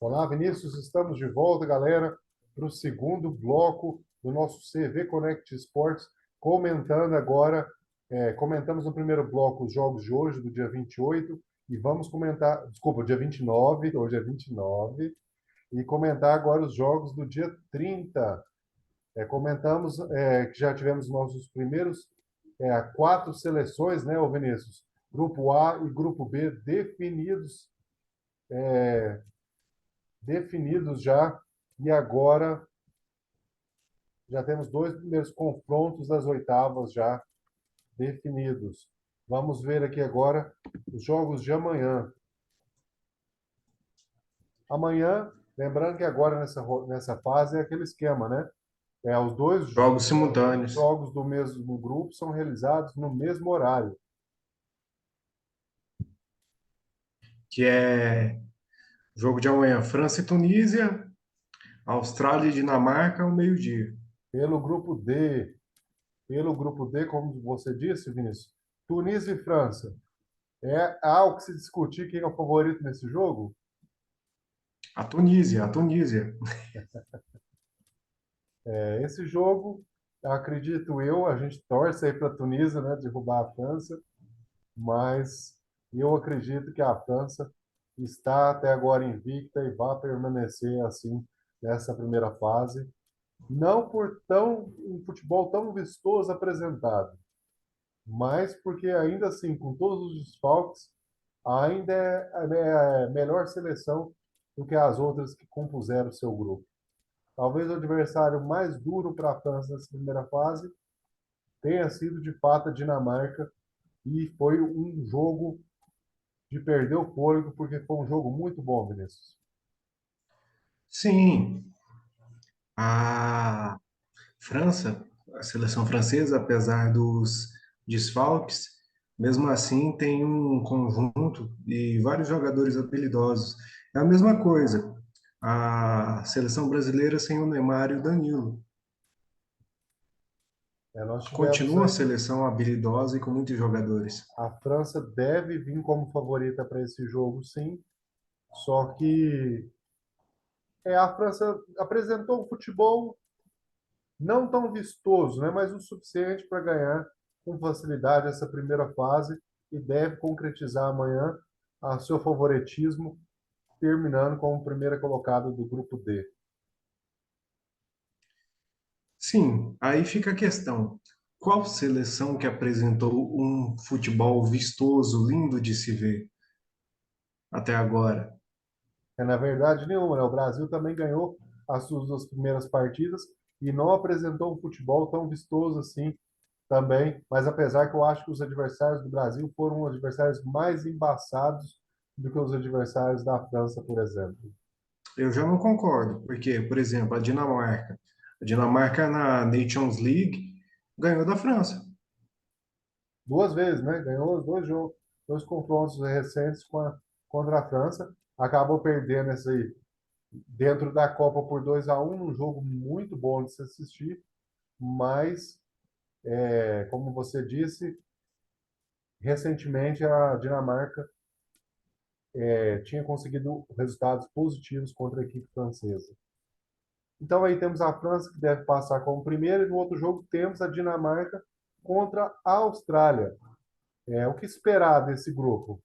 Olá, Vinícius, estamos de volta, galera, para o segundo bloco do nosso CV Connect Esportes, comentando agora, comentamos no primeiro bloco os jogos de hoje, do dia 28, e vamos comentar, desculpa, dia 29, hoje é 29, e comentar agora os jogos do dia 30. Comentamos que já tivemos nossos primeiros quatro seleções, né, ô Vinícius? Grupo A e Grupo B definidos já, e agora já temos dois primeiros confrontos das oitavas já definidos. Vamos ver aqui agora os jogos de amanhã. Amanhã, lembrando que agora nessa fase é aquele esquema, né? Os dois Jogos simultâneos, jogos do mesmo grupo são realizados no mesmo horário. que é jogo de amanhã, França e Tunísia, Austrália e Dinamarca ao meio-dia. Pelo grupo D, pelo grupo D, como você disse, Vinícius, Tunísia e França. Há o que se discutir quem é o favorito nesse jogo? A Tunísia. Esse jogo, acredito eu, a gente torce aí para a Tunísia, né, derrubar a França, mas eu acredito que a França está até agora invicta e vai permanecer assim nessa primeira fase, não por um futebol tão vistoso apresentado, mas porque ainda assim, com todos os desfalques, ainda é a melhor seleção do que as outras que compuseram o seu grupo. Talvez o adversário mais duro para a França nessa primeira fase tenha sido de fato a Dinamarca, e foi um jogo de perder o fôlego, porque foi um jogo muito bom, Vinícius. Sim, a França, a seleção francesa, apesar dos desfalques, mesmo assim tem um conjunto e vários jogadores habilidosos. É a mesma coisa, a seleção brasileira sem o Neymar e o Danilo. Nós tivemos Continua a aí, seleção habilidosa e com muitos jogadores. a França deve vir como favorita para esse jogo, sim, só que a França apresentou um futebol não tão vistoso, né, mas o suficiente para ganhar com facilidade essa primeira fase e deve concretizar amanhã a seu favoritismo, terminando como primeira colocada do grupo D. Sim, aí fica a questão. Qual seleção que apresentou um futebol vistoso, lindo de se ver até agora? Na verdade, nenhuma, né? O Brasil também ganhou as suas duas primeiras partidas e não apresentou um futebol tão vistoso assim também, mas apesar que eu acho que os adversários do Brasil foram adversários mais embaçados do que os adversários da França, por exemplo. Eu já não concordo, porque, por exemplo, a Dinamarca na Nations League ganhou da França. Duas vezes, né? Ganhou os dois jogos, dois confrontos recentes contra a França, acabou perdendo esse aí dentro da Copa por 2-1, um jogo muito bom de se assistir, mas, como você disse, recentemente a Dinamarca tinha conseguido resultados positivos contra a equipe francesa. Então aí temos a França que deve passar como primeira, e no outro jogo temos a Dinamarca contra a Austrália. O que esperar desse grupo?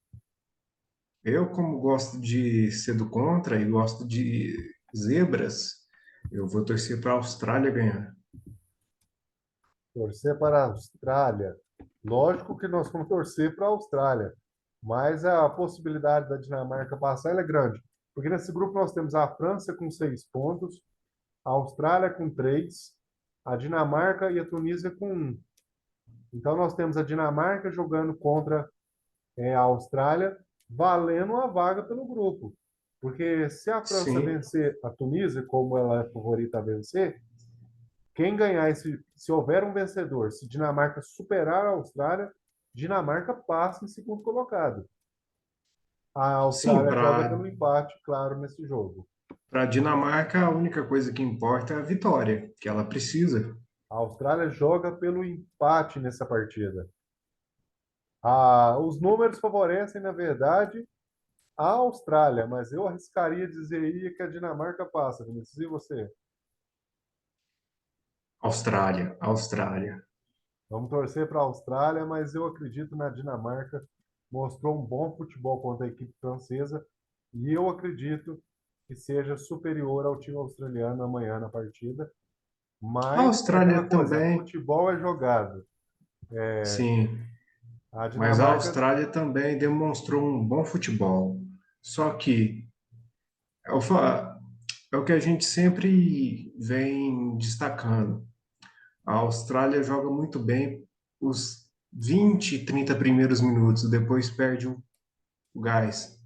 Eu, como gosto de ser do contra e gosto de zebras, eu vou torcer para a Austrália ganhar. Torcer para a Austrália. Lógico que nós vamos torcer para a Austrália, mas a possibilidade da Dinamarca passar ela é grande, porque nesse grupo nós temos a França com 6 pontos, a Austrália com 3, a Dinamarca e a Tunísia com 1. Então nós temos a Dinamarca jogando contra a Austrália, valendo a vaga pelo grupo. Porque se a França Sim, vencer a Tunísia, como ela é favorita a vencer, quem ganhar se houver um vencedor, se Dinamarca superar a Austrália, Dinamarca passa em segundo colocado. A sim, Austrália joga para pelo empate, claro, nesse jogo. a Dinamarca a única coisa que importa é a vitória, que ela precisa. A Austrália joga pelo empate nessa partida. Os números favorecem, na verdade, a Austrália, mas eu arriscaria dizer aí que a Dinamarca passa, Vinícius. E você? Austrália, Austrália. Vamos torcer para a Austrália, mas eu acredito na Dinamarca. Mostrou um bom futebol contra a equipe francesa e eu acredito que seja superior ao time australiano amanhã na partida. A Mas é aquela Austrália coisa, também, futebol é jogado. sim, A mas a Dinamarca, Austrália também demonstrou um bom futebol. Só que é o, fa- é o que a gente sempre vem destacando. A Austrália joga muito bem os 20, 30 primeiros minutos, depois perde o gás.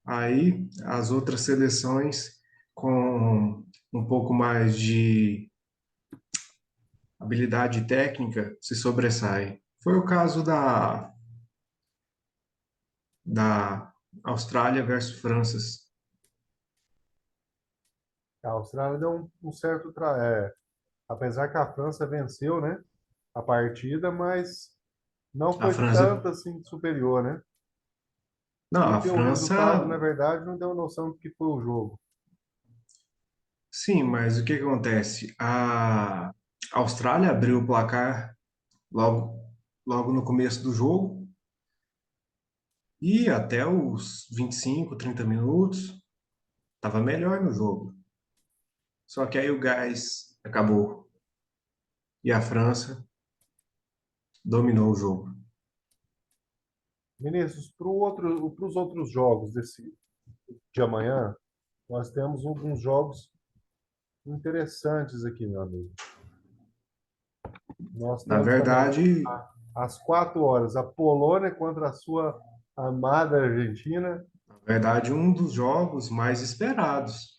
Aí as outras seleções com um pouco mais de habilidade técnica se sobressaem. Foi o caso da Austrália versus França. a Austrália deu um certo. Apesar que a França venceu, né, a partida, mas não A foi França, tanto assim superior, né? não, a Porque o resultado, França, na verdade, não deu noção do que foi o jogo. sim, mas o que acontece? A Austrália abriu o placar logo, logo no começo do jogo e até os 25, 30 minutos estava melhor no jogo. Só que aí o gás acabou e a França dominou o jogo. Vinícius, para os outros jogos de amanhã, nós temos alguns jogos interessantes aqui, meu amigo. Nós Na temos também, verdade, às 4 horas, a Polônia contra a sua amada Argentina. um dos jogos mais esperados.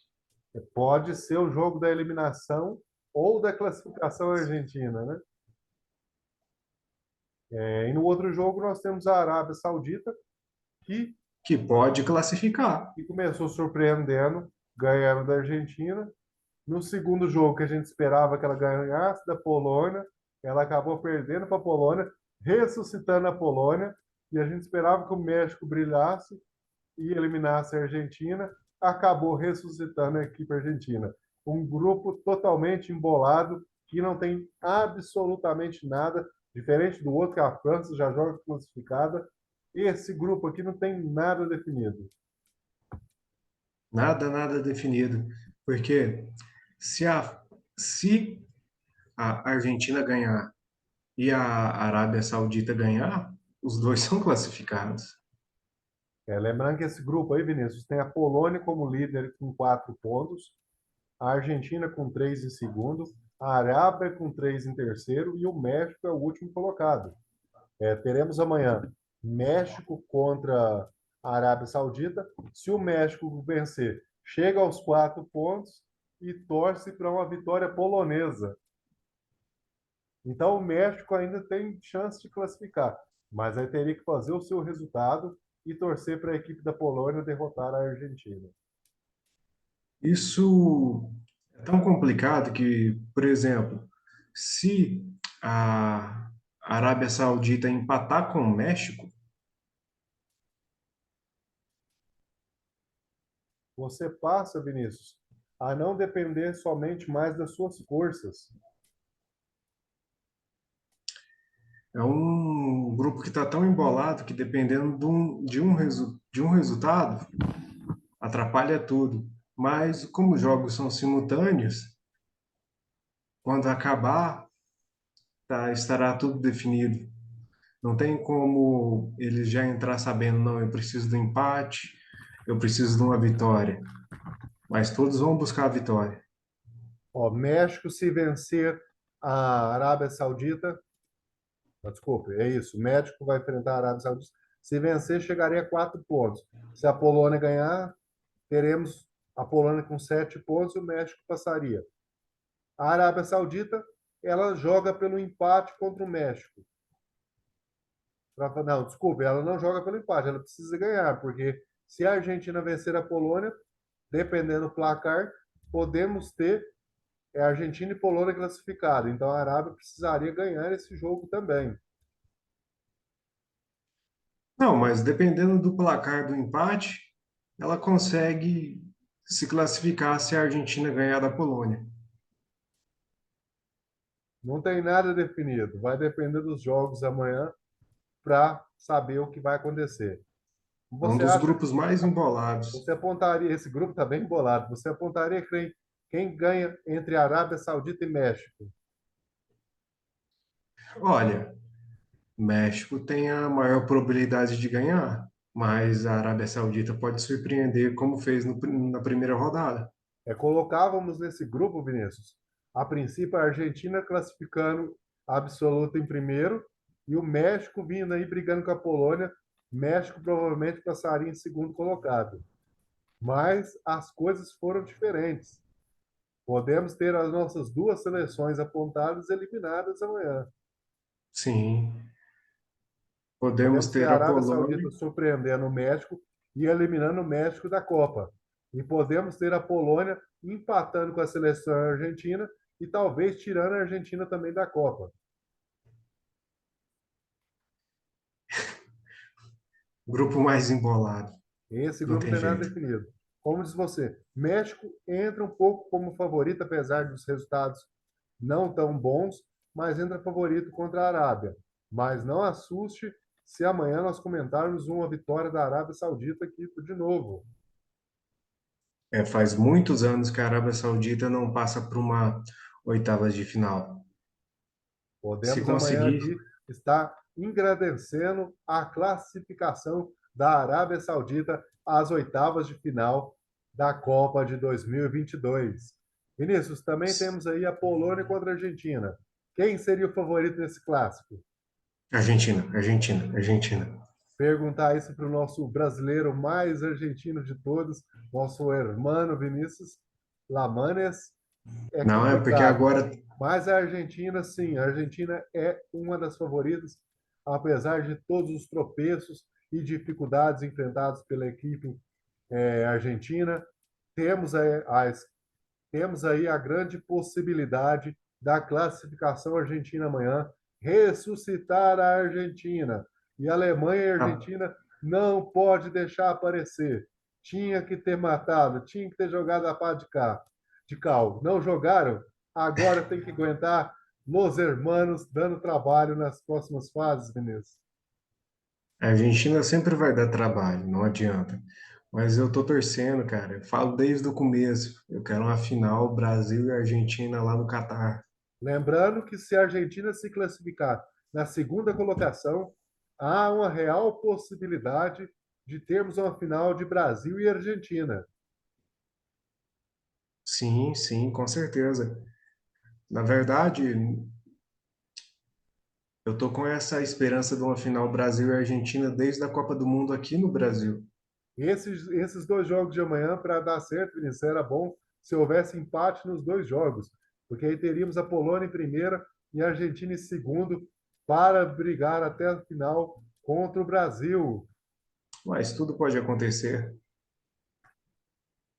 Pode ser o jogo da eliminação ou da classificação argentina, né? E no outro jogo nós temos a Arábia Saudita, que, Que pode classificar. que começou surpreendendo, ganhando da Argentina. No segundo jogo, que a gente esperava que ela ganhasse da Polônia, ela acabou perdendo para a Polônia, ressuscitando a Polônia, e a gente esperava que o México brilhasse e eliminasse a Argentina, acabou ressuscitando a equipe argentina. Um grupo totalmente embolado, que não tem absolutamente nada, diferente do outro, que a França já joga classificada. Esse grupo aqui não tem nada definido. Nada, nada definido. Porque se a, se a Argentina ganhar e a Arábia Saudita ganhar, os dois são classificados. Lembrando que esse grupo aí, Vinícius, tem a Polônia como líder com 4 pontos, a Argentina com 3 em segundo, a Arábia com 3 em terceiro e o México é o último colocado. Teremos amanhã México contra a Arábia Saudita. Se o México vencer, chega aos 4 pontos e torce para uma vitória polonesa. Então o México ainda tem chance de classificar, mas aí teria que fazer o seu resultado e torcer para a equipe da Polônia derrotar a Argentina. Isso é tão complicado que, por exemplo, se a Arábia Saudita empatar com o México, Você passa, Vinícius, a não depender somente mais das suas forças. é um grupo que está tão embolado que dependendo de um resultado, atrapalha tudo. Mas como os jogos são simultâneos, quando acabar, estará tudo definido. Não tem como eles já entrar sabendo, não, eu preciso do empate, eu preciso de uma vitória. Mas todos vão buscar a vitória. Ó, México, se vencer a Arábia Saudita, desculpe, é isso. O México vai enfrentar a Arábia Saudita. Se vencer, chegaria a 4 pontos. Se a Polônia ganhar, teremos a Polônia com 7 pontos e o México passaria. A Arábia Saudita, ela joga pelo empate contra o México. Não, desculpe, ela não joga pelo empate, ela precisa ganhar, porque se a Argentina vencer a Polônia, dependendo do placar, podemos ter Argentina e Polônia classificados. Então a Arábia precisaria ganhar esse jogo também. Não, mas dependendo do placar do empate, ela consegue se classificar se a Argentina ganhar da Polônia. Não tem nada definido. Vai depender dos jogos amanhã para saber o que vai acontecer. É um Você dos acha, grupos mais embolados. você apontaria, esse grupo está bem bolado, você apontaria quem ganha entre Arábia Saudita e México? Olha, México tem a maior probabilidade de ganhar, mas a Arábia Saudita pode surpreender como fez na primeira rodada. Colocávamos nesse grupo, Vinícius, a princípio a Argentina classificando absoluta em primeiro e o México vindo aí brigando com a Polônia. México provavelmente passaria em segundo colocado. Mas as coisas foram diferentes. Podemos ter as nossas duas seleções apontadas eliminadas amanhã. Sim, podemos Podemos ter ter a a Arábia Polônia. Saudita surpreendendo o México e eliminando o México da Copa. E podemos ter a Polônia empatando com a seleção argentina e talvez tirando a Argentina também da Copa. Grupo mais embolado, Esse não grupo não tem tem nada jeito. definido. Como diz você, México entra um pouco como favorito, apesar dos resultados não tão bons, mas entra favorito contra a Arábia. Mas não assuste se amanhã nós comentarmos uma vitória da Arábia Saudita aqui de novo. É, faz muitos anos que a Arábia Saudita não passa por uma oitavas de final. Se Podemos amanhã conseguir, aqui estar engrandecendo a classificação da Arábia Saudita às oitavas de final da Copa de 2022. Vinícius, também temos aí a Polônia contra a Argentina. Quem seria o favorito nesse clássico? Argentina, Argentina, Argentina. Perguntar isso para o nosso brasileiro mais argentino de todos, nosso hermano Vinícius Lamanes, é Não, é porque complicado. agora Mas a Argentina, sim, a Argentina é uma das favoritas, apesar de todos os tropeços e dificuldades enfrentados pela equipe argentina. Temos temos aí a grande possibilidade da classificação argentina amanhã, ressuscitar a Argentina. E a Alemanha e a a Argentina não pode deixar aparecer. Tinha que ter matado, tinha que ter jogado a pá de cal. Não jogaram, agora tem que aguentar Los Hermanos dando trabalho nas próximas fases, Vinícius. Argentina sempre vai dar trabalho, não adianta. Mas eu tô torcendo, cara. Eu falo desde o começo. Eu quero uma final Brasil e Argentina lá no Catar. Lembrando que se a Argentina se classificar na segunda colocação, há uma real possibilidade de termos uma final de Brasil e Argentina. Sim, sim, com certeza. Na verdade, eu tô com essa esperança de uma final Brasil e Argentina desde a Copa do Mundo aqui no Brasil. Esses dois jogos de amanhã, para dar certo, Vinícius, era bom se houvesse empate nos dois jogos, porque aí teríamos a Polônia em primeira e a Argentina em segundo para brigar até a final contra o Brasil. Mas tudo pode acontecer.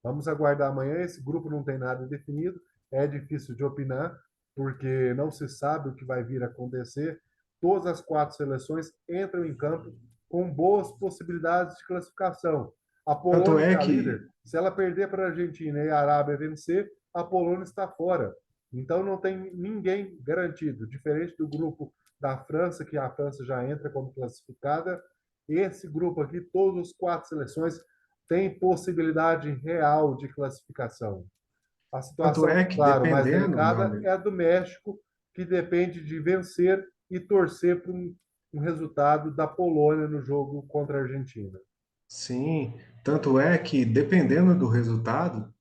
Vamos aguardar amanhã. Esse grupo não tem nada definido, é difícil de opinar, porque não se sabe o que vai vir a acontecer. Todas as quatro seleções entram em campo com boas possibilidades de classificação. A Tanto Polônia, que é é a que, líder, se ela perder para a Argentina e a Arábia vencer, a Polônia está fora. Então não tem ninguém garantido. Diferente do grupo da França, que a França já entra como classificada, esse grupo aqui, todas as quatro seleções tem possibilidade real de classificação. A tanto situação, é que claro, mais dependendo, meu delicada é amigo, a do México, que depende de vencer e torcer para um resultado da Polônia no jogo contra a Argentina. sim, tanto é que dependendo do resultado,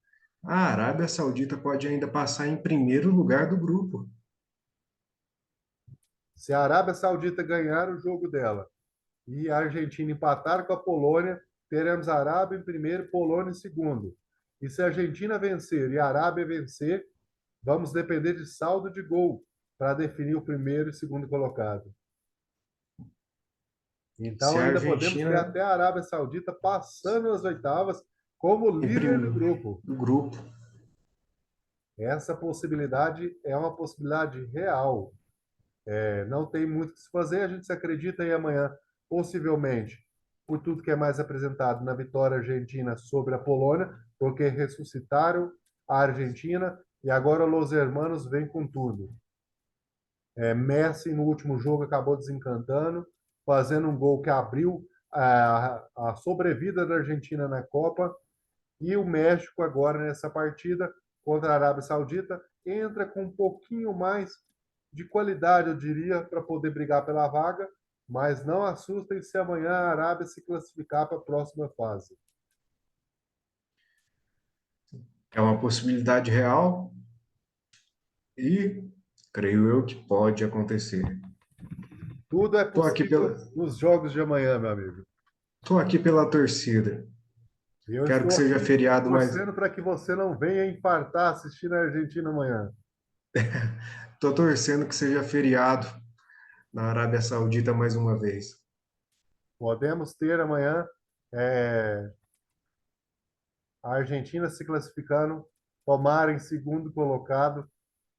a Arábia Saudita pode ainda passar em primeiro lugar do grupo. Se a Arábia Saudita ganhar o jogo dela e a Argentina empatar com a Polônia, teremos a Arábia em primeiro, Polônia em segundo. E se a Argentina vencer e a Arábia vencer, vamos depender de saldo de gol para definir o primeiro e segundo colocado. Então, Se a ainda podemos ter Argentina até a Arábia Saudita passando as oitavas como em líder do primeiro grupo. do grupo, Essa possibilidade é uma possibilidade real. Não tem muito o que se fazer. A gente se acredita aí amanhã, possivelmente. por tudo que é mais apresentado na vitória argentina sobre a Polônia, porque ressuscitaram a Argentina e agora Los Hermanos vem com tudo. Messi, no último jogo, acabou desencantando, fazendo um gol que abriu a sobrevida da Argentina na Copa. E o México, agora, nessa partida contra a Arábia Saudita, entra com um pouquinho mais de qualidade, eu diria, para poder brigar pela vaga. Mas não assustem se amanhã a Arábia se classificar para a próxima fase. É uma possibilidade real e creio eu que pode acontecer. Tudo é Tô aqui possível pela, nos jogos de amanhã, meu amigo. tô aqui pela torcida. Eu Quero que estou seja aqui feriado, mas torcendo para que você não venha infartar assistindo a Argentina amanhã. tô torcendo que seja feriado na Arábia Saudita mais uma vez. Podemos ter amanhã é, a Argentina se classificando, tomara em segundo colocado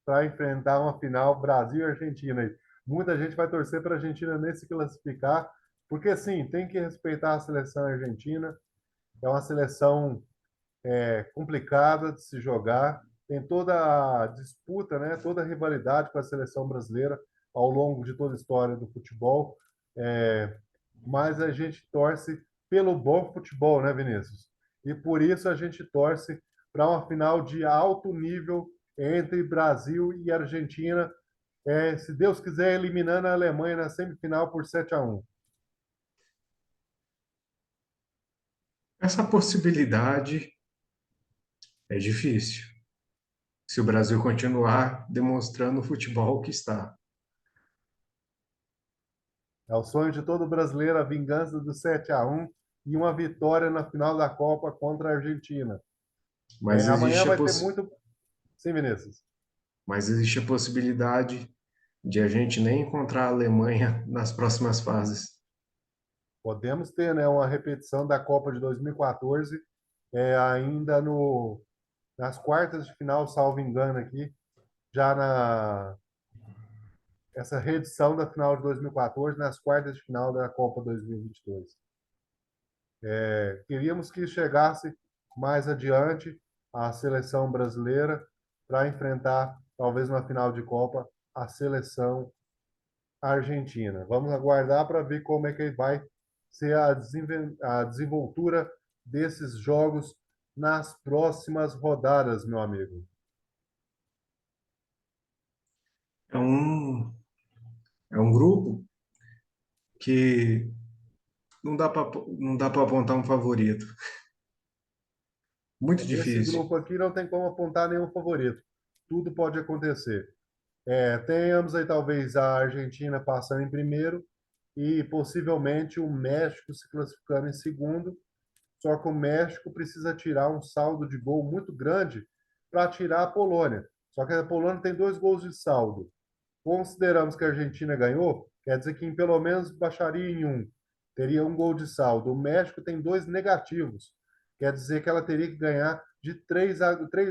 para enfrentar uma final Brasil e Argentina. Muita gente vai torcer para a Argentina nem se classificar, porque sim, tem que respeitar a seleção argentina. É uma seleção complicada de se jogar, tem toda a disputa, né, toda a rivalidade com a seleção brasileira ao longo de toda a história do futebol. É, mas a gente torce pelo bom futebol, né, Vinícius? E por isso a gente torce para uma final de alto nível entre Brasil e Argentina, se Deus quiser, eliminando a Alemanha na semifinal por 7-1. Essa possibilidade é difícil, se o Brasil continuar demonstrando o futebol que está. É o sonho de todo brasileiro a vingança do 7-1 e uma vitória na final da Copa contra a Argentina. Mas Amanhã existe a, vai ter poss... muito. Sim, Vinícius. Mas existe a possibilidade de a gente nem encontrar a Alemanha nas próximas fases. Podemos ter, né, uma repetição da Copa de 2014, ainda nas quartas de final, salvo engano aqui, já na essa reedição da final de 2014, nas quartas de final da Copa 2022. Queríamos que chegasse mais adiante a seleção brasileira para enfrentar, talvez na final de Copa, a seleção argentina. Vamos aguardar para ver como é que vai ser a desenvoltura desses jogos nas próximas rodadas, meu amigo. É um, é um grupo que não dá para apontar um favorito. Muito Esse difícil. grupo aqui não tem como apontar nenhum favorito. Tudo pode acontecer. Tenhamos aí talvez a Argentina passando em primeiro e possivelmente o México se classificando em segundo. Só que o México precisa tirar um saldo de gol muito grande para tirar a Polônia. Só que a Polônia tem 2 gols de saldo. Consideramos que a Argentina ganhou, quer dizer que pelo menos baixaria em um. Teria um gol de saldo. O México tem 2 negativos. Quer dizer que ela teria que ganhar de 3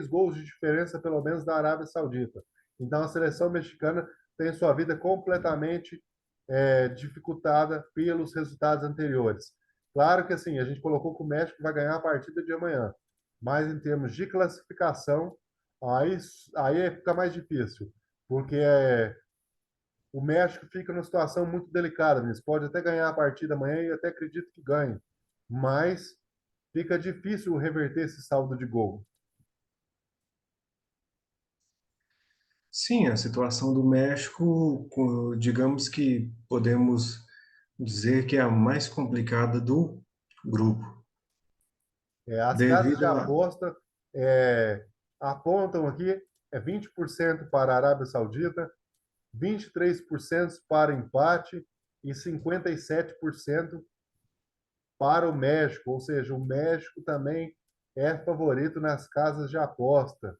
gols de diferença, pelo menos, da Arábia Saudita. Então, a seleção mexicana tem sua vida completamente dificultada pelos resultados anteriores. Claro que assim, a gente colocou que o México vai ganhar a partida de amanhã, mas em termos de classificação, aí, aí fica mais difícil, porque o México fica numa situação muito delicada. Eles podem até ganhar a partida amanhã e até acredito que ganhe, mas fica difícil reverter esse saldo de gol. Sim, a situação do México, digamos que podemos dizer que é a mais complicada do grupo, As casas de devido a. aposta é, apontam aqui 20% para a Arábia Saudita, 23% para empate e 57% para o México, ou seja, o México também é favorito nas casas de aposta.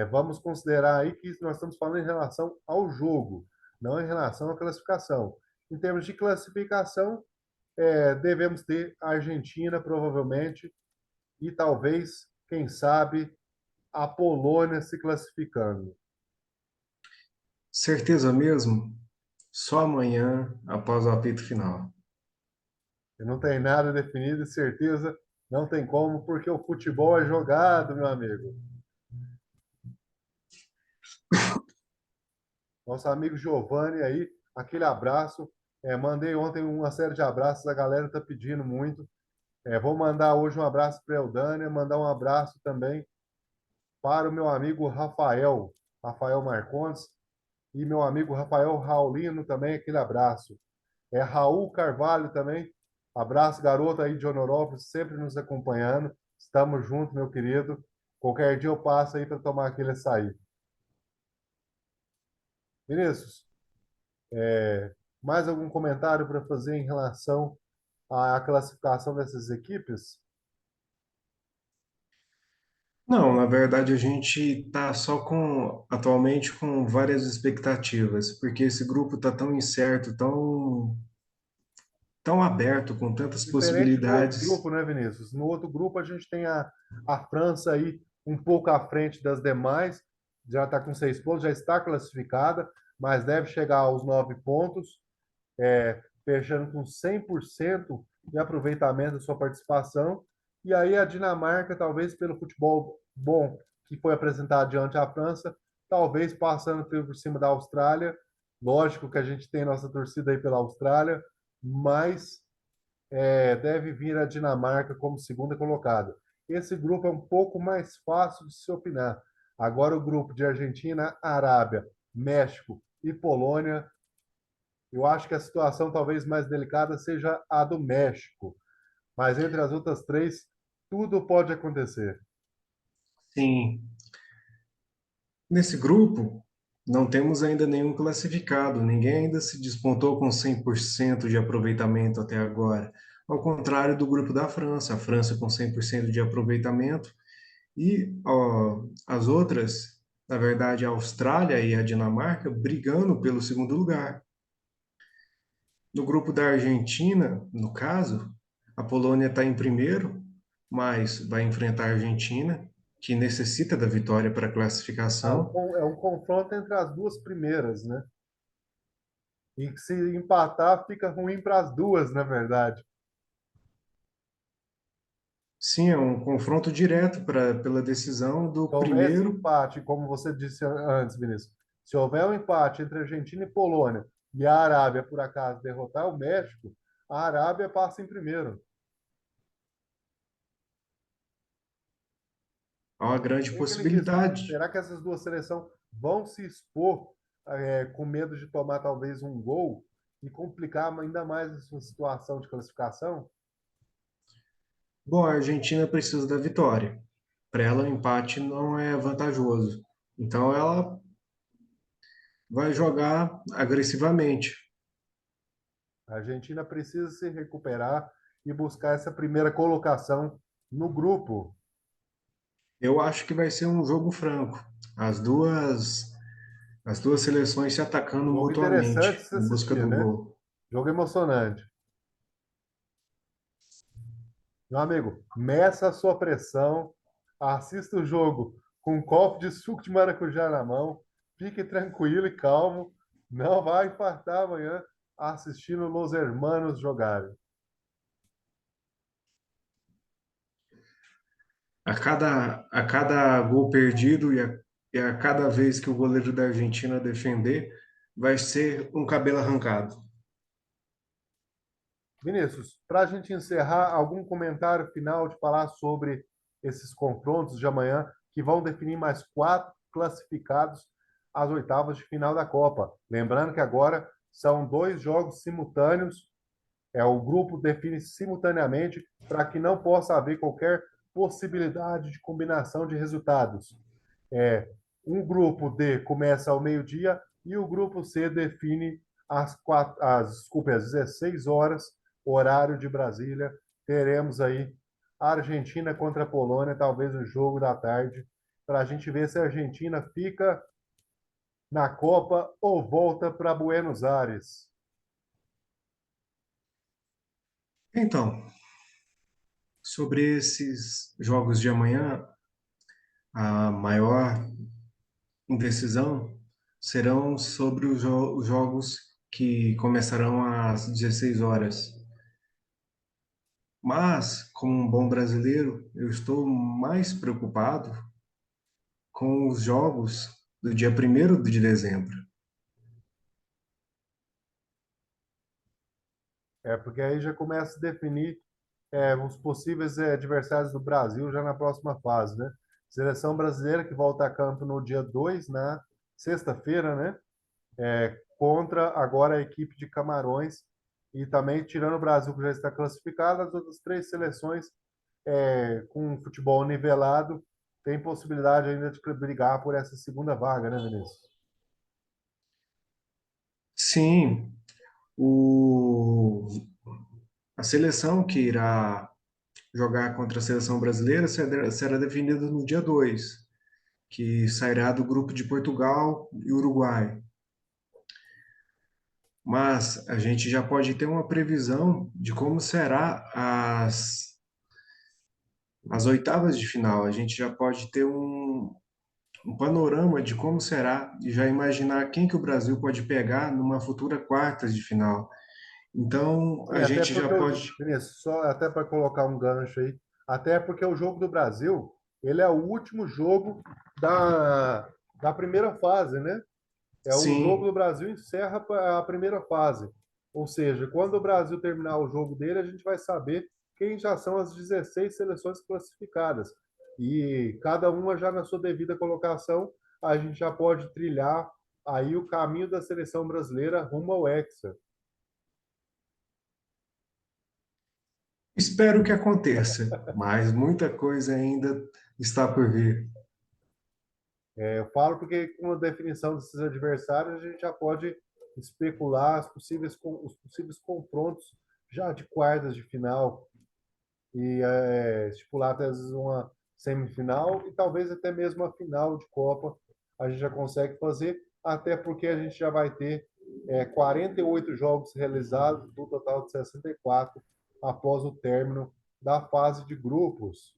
Vamos considerar aí que nós estamos falando em relação ao jogo, não em relação à classificação. Em termos de classificação, devemos ter a Argentina, provavelmente, e talvez, quem sabe, a Polônia se classificando. Certeza mesmo? Só amanhã, após o apito final. Eu não tenho nada definido e certeza não tem como, porque o futebol é jogado, meu amigo. Nosso amigo Giovanni aí, aquele abraço. Mandei ontem uma série de abraços, a galera está pedindo muito. Vou mandar hoje um abraço para a Eudânia, mandar um abraço também para o meu amigo Rafael, Rafael Marcondes, e meu amigo Rafael Raulino também, aquele abraço. Raul Carvalho também, abraço, garoto aí de Honorópolis, sempre nos acompanhando. Estamos juntos, meu querido. Qualquer dia eu passo aí para tomar aquele açaí. Vinícius, mais algum comentário para fazer em relação à classificação dessas equipes? Não, na verdade a gente está só com atualmente com várias expectativas, porque esse grupo está tão incerto, tão aberto, com tantas Diferente do outro possibilidades. grupo, né, Vinícius? No outro grupo a gente tem a França aí um pouco à frente das demais, já está com 6 pontos, já está classificada, mas deve chegar aos 9 pontos, fechando com 100% de aproveitamento da sua participação. E aí a Dinamarca, talvez pelo futebol bom que foi apresentado diante da França, talvez passando por cima da Austrália. Lógico que a gente tem nossa torcida aí pela Austrália, mas deve vir a Dinamarca como segunda colocada. Esse grupo é um pouco mais fácil de se opinar. Agora, o grupo de Argentina, Arábia, México e Polônia, eu acho que a situação talvez mais delicada seja a do México. Mas entre as outras três, tudo pode acontecer. Sim, nesse grupo não temos ainda nenhum classificado, ninguém ainda se despontou com 100% de aproveitamento até agora. Ao contrário do grupo da França, a França com 100% de aproveitamento e ó, as outras, na verdade, a Austrália e a Dinamarca brigando pelo segundo lugar. No grupo da Argentina, no caso, a Polônia está em primeiro, mas vai enfrentar a Argentina, que necessita da vitória para a classificação. É um confronto entre as duas primeiras, né? E que se empatar, fica ruim para as duas, na verdade. Sim, é um confronto direto pela decisão Se do houver esse primeiro. empate, como você disse antes, Vinícius, se houver um empate entre Argentina e Polônia e a Arábia, por acaso, derrotar o México, a Arábia passa em primeiro. Há uma grande Tem aquele risco. possibilidade. Será que essas duas seleções vão se expor com medo de tomar talvez um gol e complicar ainda mais a sua situação de classificação? Bom, a Argentina precisa da vitória. Para ela, o empate não é vantajoso. Então, ela vai jogar agressivamente. A Argentina precisa se recuperar e buscar essa primeira colocação no grupo. Eu acho que vai ser um jogo franco. As duas, as duas seleções se atacando Jogo interessante mutuamente se em busca assistir, do né? gol. Jogo emocionante. Meu amigo, meça a sua pressão, assista o jogo com um copo de suco de maracujá na mão, fique tranquilo e calmo, não vai infartar amanhã assistindo Los Hermanos jogarem. A cada gol perdido e a cada vez que o goleiro da Argentina defender, vai ser um cabelo arrancado. Vinícius, para a gente encerrar, algum comentário final de falar sobre esses confrontos de amanhã, que vão definir mais 4 classificados às oitavas de final da Copa. Lembrando que agora são 2 jogos simultâneos, o grupo define simultaneamente para que não possa haver qualquer possibilidade de combinação de resultados. Um grupo D começa ao meio-dia e o grupo C define desculpe, às 16 horas, horário de Brasília. Teremos aí a Argentina contra a Polônia, talvez o jogo da tarde, para a gente ver se a Argentina fica na Copa ou volta para Buenos Aires. Então, sobre esses jogos de amanhã, a maior indecisão serão sobre os jogos que começarão às 16 horas. Mas, como um bom brasileiro, eu estou mais preocupado com os jogos do dia 1º de dezembro. Porque aí já começa a definir os possíveis adversários do Brasil já na próxima fase, né? Seleção brasileira que volta a campo no dia 2, na sexta-feira, né? Contra agora a equipe de Camarões e também tirando o Brasil que já está classificado, as outras três seleções com futebol nivelado têm possibilidade ainda de brigar por essa segunda vaga, né, Vinícius? Sim, o, a seleção que irá jogar contra a seleção brasileira será definida no dia 2, que sairá do grupo de Portugal e Uruguai. Mas a gente já pode ter uma previsão de como será as oitavas de final. A gente já pode ter um panorama de como será e já imaginar quem que o Brasil pode pegar numa futura quartas de final. Então, E a até gente já porque, pode. Vinícius, só até para colocar um gancho aí, até porque o jogo do Brasil, ele é o último jogo da primeira fase, né? O jogo Sim, do Brasil encerra a primeira fase. Ou seja, quando o Brasil terminar o jogo dele, a gente vai saber quem já são as 16 seleções classificadas. E cada uma já na sua devida colocação, a gente já pode trilhar aí o caminho da seleção brasileira rumo ao Hexa. espero que aconteça, mas muita coisa ainda está por vir. Eu falo porque com a definição desses adversários, a gente já pode especular os possíveis confrontos já de quartas de final e estipular até às vezes uma semifinal e talvez até mesmo a final de Copa a gente já consegue fazer, até porque a gente já vai ter 48 jogos realizados do total de 64 após o término da fase de grupos,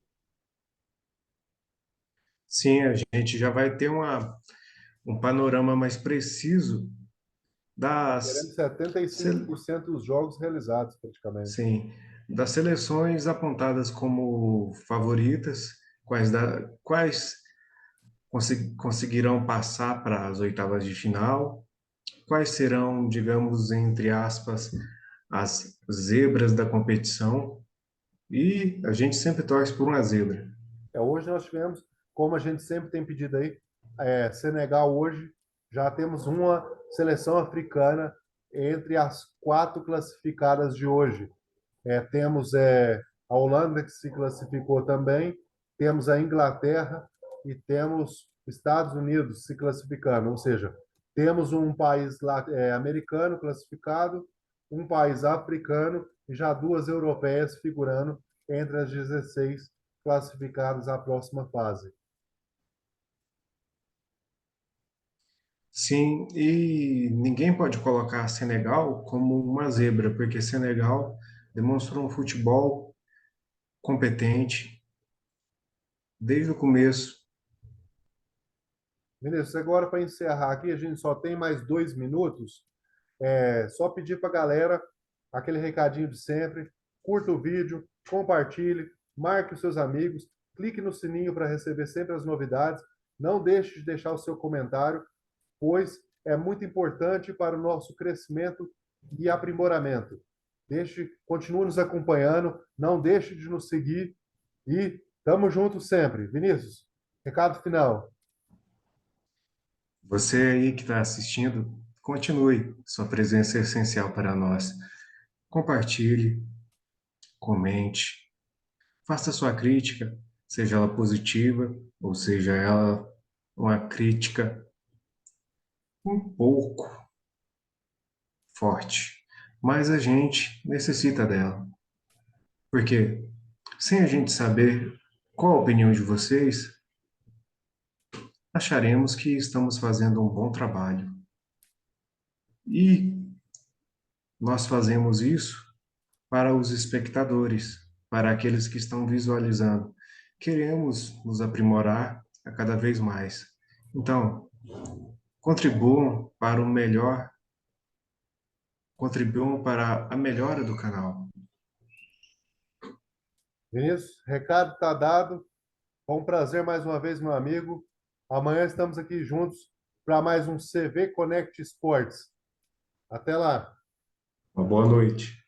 Sim, a gente já vai ter um panorama mais preciso teremos das, se- 75% dos jogos realizados praticamente. sim, das seleções apontadas como favoritas, quais conseguirão passar para as oitavas de final, quais serão, digamos, entre aspas, as zebras da competição, e a gente sempre torce por uma zebra. Hoje nós tivemos, como a gente sempre tem pedido aí, Senegal hoje, já temos uma seleção africana entre as quatro classificadas de hoje. Temos a Holanda que se classificou também, temos a Inglaterra e temos Estados Unidos se classificando, ou seja, temos um país lá, americano classificado, um país africano e já duas europeias figurando entre as 16 classificadas à próxima fase. Sim, e ninguém pode colocar Senegal como uma zebra, porque Senegal demonstrou um futebol competente desde o começo. Vinícius, agora para encerrar aqui, a gente só tem mais 2 minutos. Só pedir para a galera aquele recadinho de sempre: curta o vídeo, compartilhe, marque os seus amigos, clique no sininho para receber sempre as novidades. Não deixe de deixar o seu comentário, pois é muito importante para o nosso crescimento e aprimoramento. Continue nos acompanhando, não deixe de nos seguir e tamo junto sempre. Vinícius, recado final. Você aí que está assistindo, continue. Sua presença é essencial para nós. Compartilhe, comente, faça sua crítica, seja ela positiva ou seja ela uma crítica um pouco forte, mas a gente necessita dela. Porque sem a gente saber qual a opinião de vocês, acharemos que estamos fazendo um bom trabalho. E nós fazemos isso para os espectadores, para aqueles que estão visualizando. Queremos nos aprimorar a cada vez mais. Então, contribuam para o melhor, contribuam para a melhora do canal. Vinícius, recado está dado. Foi um prazer mais uma vez, meu amigo. Amanhã estamos aqui juntos para mais um CV Connect Esportes. Até lá. Uma boa noite.